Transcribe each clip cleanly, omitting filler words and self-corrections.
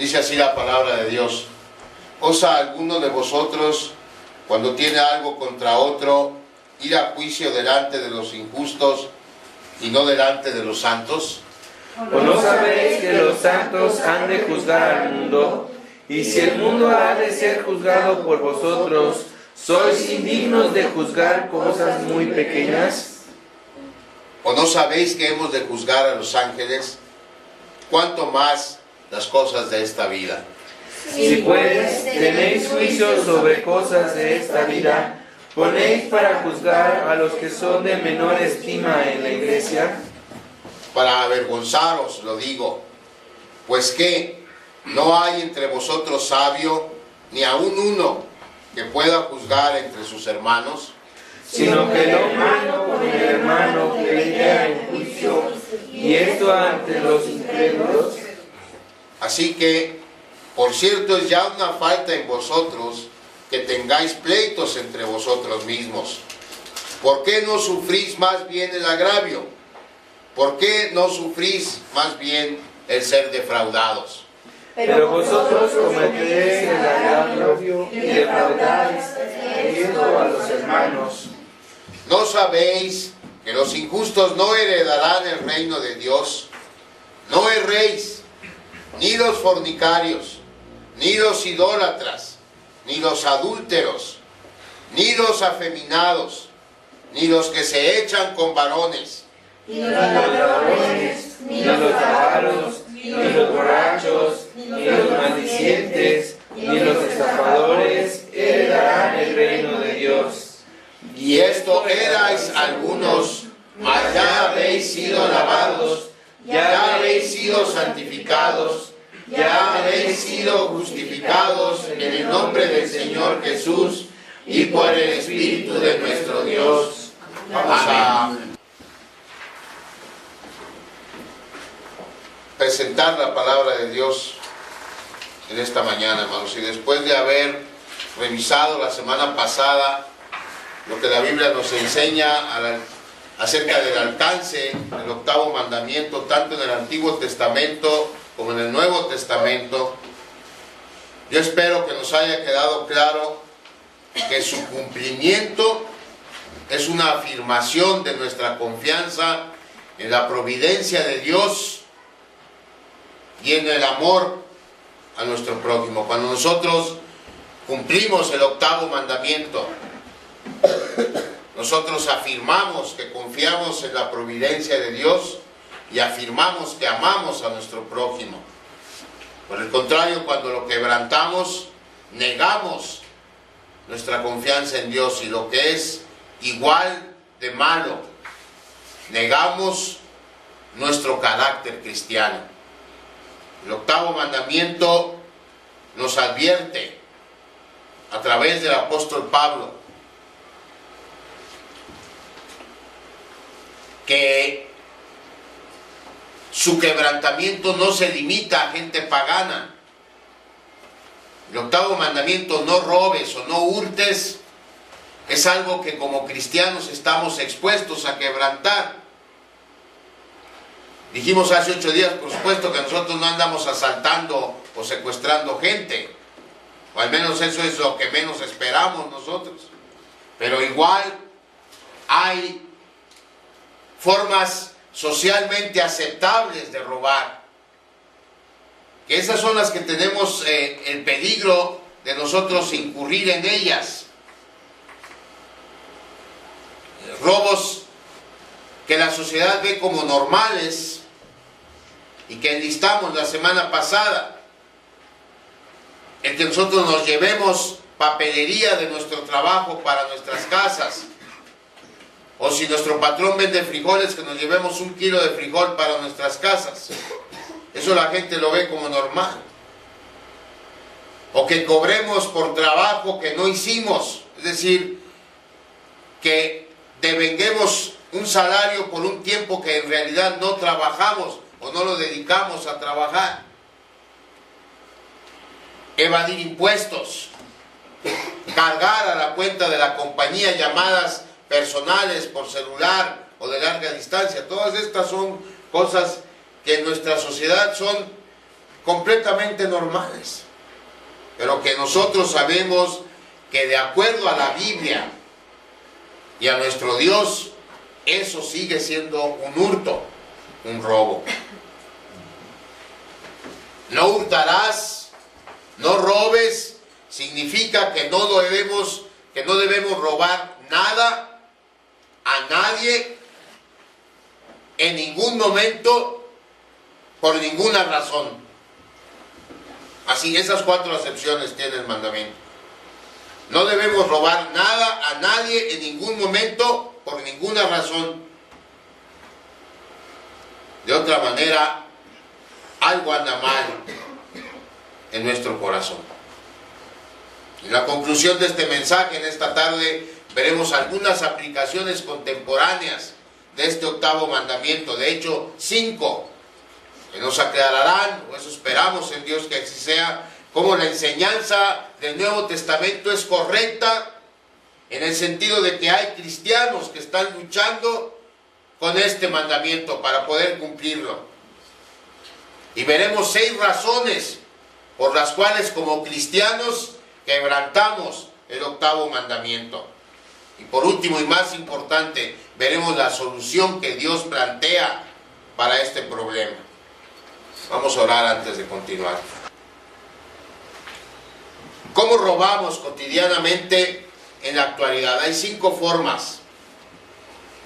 Dice así la palabra de Dios: ¿osa alguno de vosotros, cuando tiene algo contra otro, ir a juicio delante de los injustos y no delante de los santos? ¿O no sabéis que los santos han de juzgar al mundo? Y si el mundo ha de ser juzgado por vosotros, ¿sois indignos de juzgar cosas muy pequeñas? ¿O no sabéis que hemos de juzgar a los ángeles? ¿Cuánto más las cosas de esta vida? Si pues tenéis juicio sobre cosas de esta vida, ¿ponéis para juzgar a los que son de menor estima en la iglesia? Para avergonzaros lo digo, pues que no hay entre vosotros sabio, ni aun uno que pueda juzgar entre sus hermanos, sino que el hermano con el hermano pleguea en juicio, y esto ante los incrédulos. Así que, por cierto, es ya una falta en vosotros que tengáis pleitos entre vosotros mismos. ¿Por qué no sufrís más bien el agravio? ¿Por qué no sufrís más bien el ser defraudados? Pero vosotros cometeréis el agravio y defraudáis a los hermanos. ¿No sabéis que los injustos no heredarán el reino de Dios? No erréis, ni los fornicarios, ni los idólatras, ni los adúlteros, ni los afeminados, ni los que se echan con varones, ni los ladrones, ni los avaros, ni los borrachos, ni los maldicientes, ni los estafadores heredarán el reino de Dios. Y esto erais algunos, mas ya habéis sido lavados, ya habéis sido santificados, ya habéis sido justificados en el nombre del Señor Jesús y por el Espíritu de nuestro Dios. Vamos a presentar la palabra de Dios en esta mañana, hermanos. Y después de haber revisado la semana pasada lo que la Biblia nos enseña acerca del alcance del octavo mandamiento, tanto en el Antiguo Testamento como en el Nuevo Testamento, yo espero que nos haya quedado claro que su cumplimiento es una afirmación de nuestra confianza en la providencia de Dios y en el amor a nuestro prójimo. Cuando nosotros cumplimos el octavo mandamiento, nosotros afirmamos que confiamos en la providencia de Dios y afirmamos que amamos a nuestro prójimo. Por el contrario, cuando lo quebrantamos, negamos nuestra confianza en Dios, y lo que es igual de malo, negamos nuestro carácter cristiano. El octavo mandamiento nos advierte a través del apóstol Pablo que su quebrantamiento no se limita a gente pagana. El octavo mandamiento, no robes o no hurtes, es algo que como cristianos estamos expuestos a quebrantar. Dijimos hace 8 días, por supuesto, que nosotros no andamos asaltando o secuestrando gente, o al menos eso es lo que menos esperamos nosotros. Pero igual hay formas socialmente aceptables de robar, que esas son las que tenemos el peligro de nosotros incurrir en ellas. Robos que la sociedad ve como normales y que enlistamos la semana pasada. El que nosotros nos llevemos papelería de nuestro trabajo para nuestras casas, o si nuestro patrón vende frijoles, que nos llevemos 1 kilo de frijol para nuestras casas. Eso la gente lo ve como normal. O que cobremos por trabajo que no hicimos, es decir, que devenguemos un salario por un tiempo que en realidad no trabajamos o no lo dedicamos a trabajar. Evadir impuestos, cargar a la cuenta de la compañía llamadas personales por celular o de larga distancia. Todas estas son cosas que en nuestra sociedad son completamente normales, pero que nosotros sabemos que de acuerdo a la Biblia y a nuestro Dios, eso sigue siendo un hurto, un robo. No hurtarás, no robes, significa que no debemos robar nada a nadie en ningún momento, por ninguna razón. Así, esas 4 acepciones tiene el mandamiento. No debemos robar nada a nadie en ningún momento, por ninguna razón. De otra manera, algo anda mal en nuestro corazón. En la conclusión de este mensaje, en esta tarde, veremos algunas aplicaciones contemporáneas de este 8º mandamiento. De hecho, 5, que nos aclararán, o eso esperamos en Dios que así sea, cómo la enseñanza del Nuevo Testamento es correcta, en el sentido de que hay cristianos que están luchando con este mandamiento para poder cumplirlo. Y veremos 6 razones por las cuales como cristianos quebrantamos el 8º mandamiento. Y por último y más importante, veremos la solución que Dios plantea para este problema. Vamos a orar antes de continuar. ¿Cómo robamos cotidianamente en la actualidad? Hay 5 formas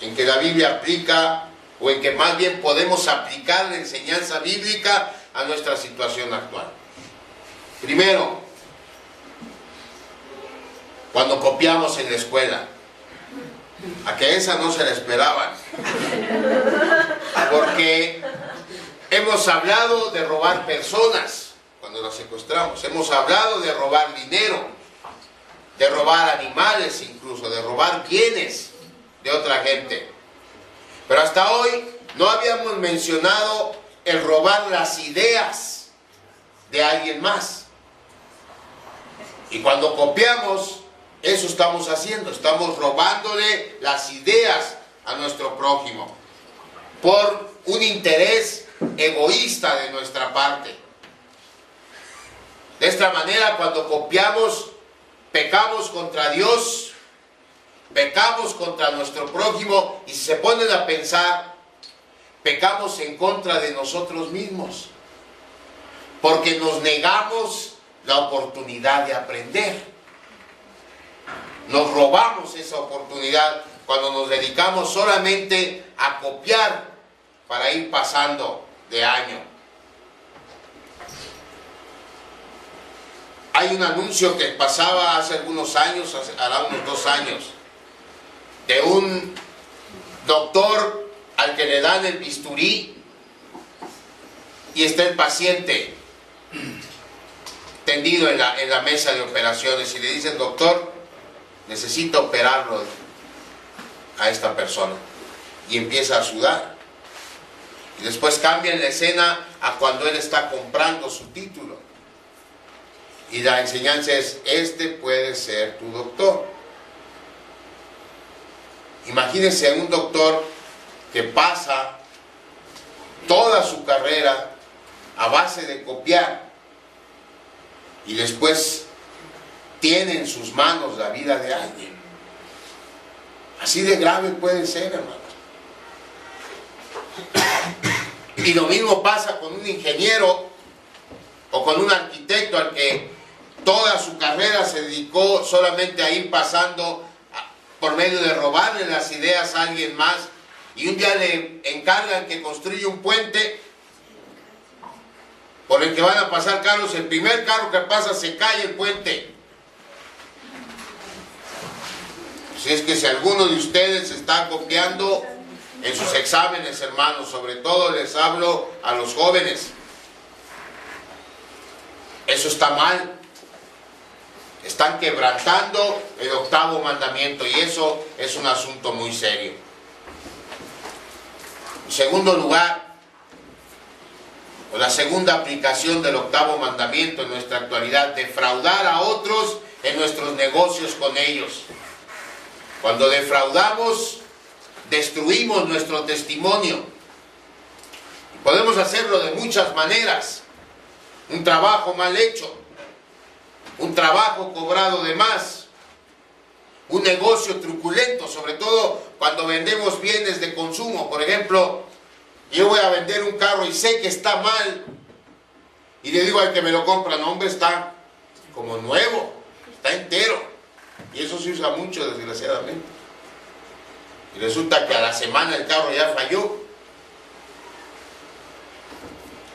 en que la Biblia aplica, o en que más bien podemos aplicar la enseñanza bíblica a nuestra situación actual. Primero, cuando copiamos en la escuela. A que esa no se la esperaban. Porque hemos hablado de robar personas cuando las secuestramos. Hemos hablado de robar dinero, de robar animales incluso, de robar bienes de otra gente. Pero hasta hoy no habíamos mencionado el robar las ideas de alguien más. Y cuando copiamos, eso estamos haciendo, estamos robándole las ideas a nuestro prójimo por un interés egoísta de nuestra parte. De esta manera, cuando copiamos, pecamos contra Dios, pecamos contra nuestro prójimo, y si se ponen a pensar, pecamos en contra de nosotros mismos, porque nos negamos la oportunidad de aprender. Nos robamos esa oportunidad cuando nos dedicamos solamente a copiar para ir pasando de año. Hay un anuncio que pasaba hace algunos años, hará unos 2 años, de un doctor al que le dan el bisturí y está el paciente tendido en la mesa de operaciones y le dicen: doctor, necesito operarlo a esta persona, y empieza a sudar. Y después cambian la escena a cuando él está comprando su título, y la enseñanza es: este puede ser tu doctor. Imagínense un doctor que pasa toda su carrera a base de copiar, y después tiene en sus manos la vida de alguien. Así de grave puede ser, hermano. Y lo mismo pasa con un ingeniero o con un arquitecto al que toda su carrera se dedicó solamente a ir pasando por medio de robarle las ideas a alguien más, y un día le encargan que construya un puente por el que van a pasar carros. El primer carro que pasa se cae el puente. Si es que si alguno de ustedes está copiando en sus exámenes, hermanos, sobre todo les hablo a los jóvenes, eso está mal. Están quebrantando el 8º mandamiento, y eso es un asunto muy serio. En segundo lugar, o la segunda aplicación del 8º mandamiento en nuestra actualidad: defraudar a otros en nuestros negocios con ellos. Cuando defraudamos, destruimos nuestro testimonio. Podemos hacerlo de muchas maneras. un trabajo mal hecho, un trabajo cobrado de más, un negocio truculento, sobre todo cuando vendemos bienes de consumo. Por ejemplo, yo voy a vender un carro y sé que está mal, y le digo al que me lo compra, no hombre, está como nuevo, está entero. Y eso se usa mucho, desgraciadamente. Y resulta que a la semana el carro ya falló.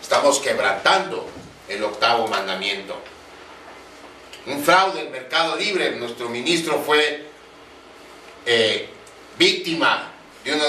Estamos quebrantando el 8º mandamiento. Un fraude en Mercado Libre. Nuestro ministro fue víctima de uno de